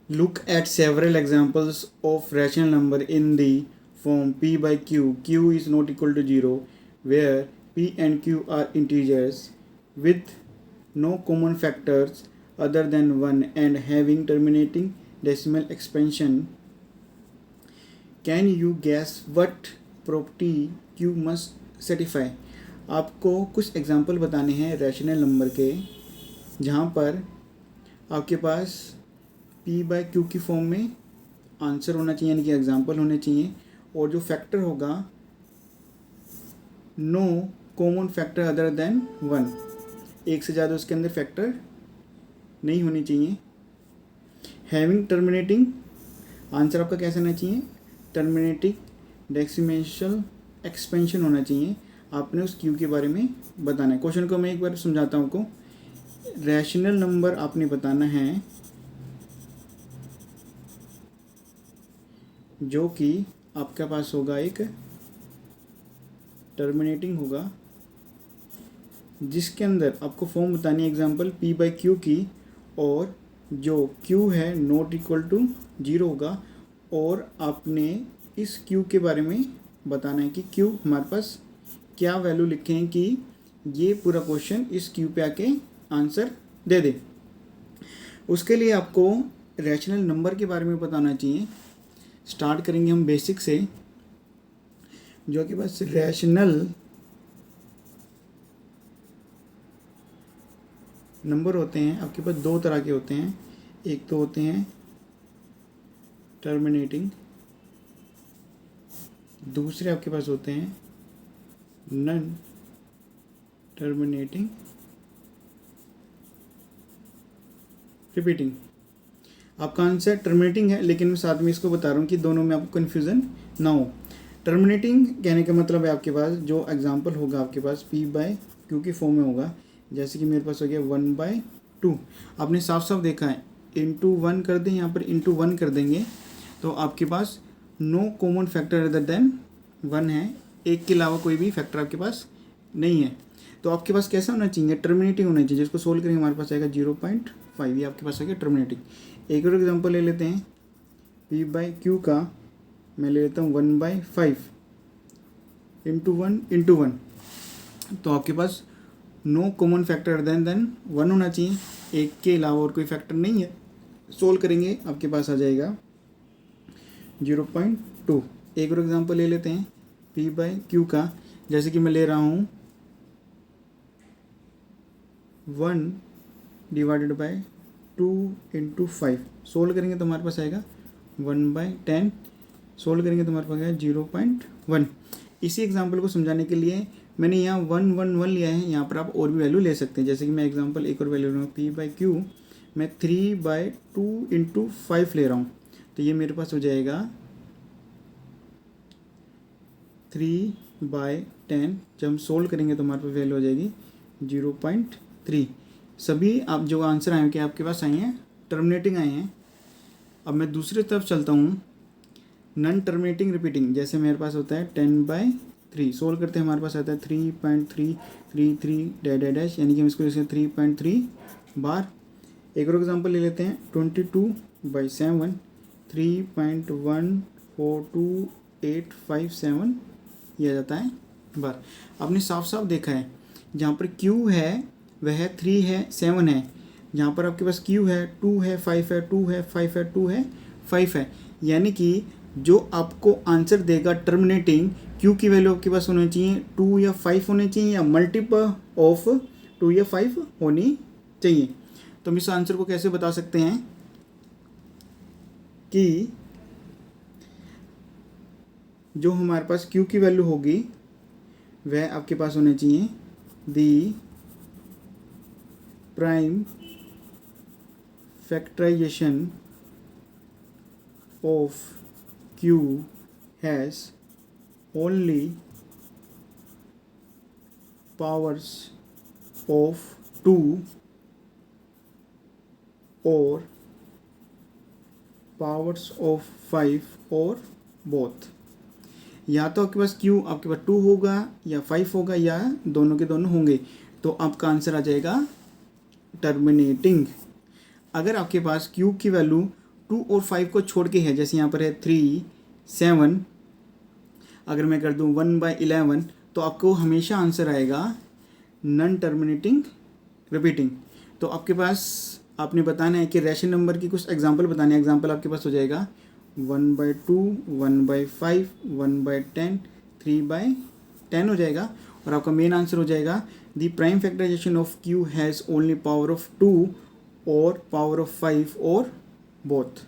Look at several examples of rational number in the form p by q. Q is not equal to 0, where p and q are integers with no common factors other than 1 and having terminating decimal expansion. Can you guess what property q must satisfy? आपको कुछ example बताने हैं rational number के जहाँ पर आपके पास p bye Q की form में आंसर होना चाहिए, यानी कि एग्जाम्पल होने चाहिए, और जो फैक्टर होगा no common factor other than 1, एक से ज़्यादा उसके अंदर फैक्टर नहीं होने चाहिए। हैविंग टर्मिनेटिंग, आंसर आपका कैसा होना चाहिए, टर्मिनेटिंग डेसिमेशल एक्सपेंशन होना चाहिए। आपने उस क्यू के बारे में बताना है। क्वेश्चन को मैं एक बार समझाता हूँ आपको। रैशनल नंबर आपने बताना है जो कि आपके पास होगा एक टर्मिनेटिंग होगा, जिसके अंदर आपको फॉर्म बतानी है एग्जांपल p बाई क्यू की, और जो q है नॉट इक्वल टू 0 होगा, और आपने इस q के बारे में बताना है कि q हमारे पास क्या वैल्यू लिखें कि ये पूरा क्वेश्चन इस q पे आके आंसर दे दे। उसके लिए आपको रैशनल नंबर के बारे में बताना चाहिए। स्टार्ट करेंगे हम बेसिक से, जो कि बस रैशनल नंबर होते हैं आपके पास दो तरह के होते हैं। एक तो होते हैं टर्मिनेटिंग, दूसरे आपके पास होते हैं नन टर्मिनेटिंग रिपीटिंग। आपका आंसर टर्मिनेटिंग है, लेकिन मैं साथ में इसको बता रहा हूँ कि दोनों में आपको कन्फ्यूज़न ना हो। टर्मिनेटिंग कहने का मतलब है आपके पास जो एग्जांपल होगा आपके पास p बाय क्यू की फॉर्म में होगा, जैसे कि मेरे पास हो गया 1/2। आपने साफ साफ देखा है, इंटू 1 कर दें, यहाँ पर इंटू 1 कर देंगे तो आपके पास no common factor other than 1 है, एक के अलावा कोई भी फैक्टर आपके पास नहीं है। तो आपके पास कैसा होना चाहिए, टर्मिनेटिंग होना चाहिए, जिसको सोल्व करेंगे हमारे पास आएगा 0.5, ये आपके पास आ गया टर्मिनेटिंग। एक और एग्जांपल ले लेते हैं p बाई क्यू का, मैं ले लेता हूँ 1/5 इंटू 1, तो आपके पास नो कॉमन फैक्टर देन 1 होना चाहिए, एक के अलावा और कोई फैक्टर नहीं है। सोल्व करेंगे आपके पास आ जाएगा 0.2। एक और एग्जांपल ले लेते हैं p बाई क्यू का, जैसे कि मैं ले रहा हूँ 1 डिवाइडेड बाई 2 इंटू 5। सोल्व करेंगे तो हमारे पास आएगा 1/10। सोल्व करेंगे तो हमारे पास आएगा 0.1। इसी एग्जांपल को समझाने के लिए मैंने यहाँ 1 लिया है, यहाँ पर आप और भी वैल्यू ले सकते हैं। जैसे कि मैं एग्जांपल एक और वैल्यू ले रहा हूँ p बाई क्यू, मैं 3/2 इंटू 5 ले रहा हूँ, तो ये मेरे पास हो जाएगा 3/10। जब हम सोल्व करेंगे तो हमारे पास वैल्यू हो जाएगी 0.3। सभी आप जो आंसर आए कि आपके पास आए हैं टर्मिनेटिंग आए हैं। अब मैं दूसरी तरफ चलता हूँ, नन टर्मिनेटिंग रिपीटिंग। जैसे मेरे पास होता है 10/3, सोल्व करते हैं हमारे पास आता है 3.333 डैश, यानी कि हम इसको जैसे 3.3 बार। एक और एग्जांपल ले लेते हैं 22/7, 3.142857 ये आ जाता है बार। आपने साफ साफ देखा है, जहाँ पर Q है वह 3 है 7 है, जहाँ पर आपके पास Q है 2 है 5 है 2 है 5 है 2 है 5 है, यानी कि जो आपको आंसर देगा टर्मिनेटिंग, Q की वैल्यू आपके पास होनी चाहिए 2 या 5 होनी चाहिए, या मल्टीपल ऑफ 2 या 5 होनी चाहिए। तो हम इस आंसर को कैसे बता सकते हैं कि जो हमारे पास Q की वैल्यू होगी वह आपके पास होनी चाहिए the prime factorisation of Q has only powers of 2 or powers of 5 और both। या तो आपके पास Q आपके पास 2 होगा या 5 होगा या दोनों के दोनों होंगे, तो आपका आंसर आ जाएगा टर्मिनेटिंग। अगर आपके पास Q की वैल्यू 2 और 5 को छोड़ के है, जैसे यहाँ पर है 3 7, अगर मैं कर दूँ 1/11 तो आपको हमेशा आंसर आएगा नॉन टर्मिनेटिंग रिपीटिंग। तो आपके पास आपने बताना है कि रैशनल नंबर की कुछ एग्जांपल बताने हैं। एग्जांपल आपके पास हो जाएगा 1/2, 1/5, 1/10, 3/10 हो जाएगा। और आपका मेन आंसर हो जाएगा the prime factorisation of Q has only power of 2 और पावर ऑफ 5 और बोथ।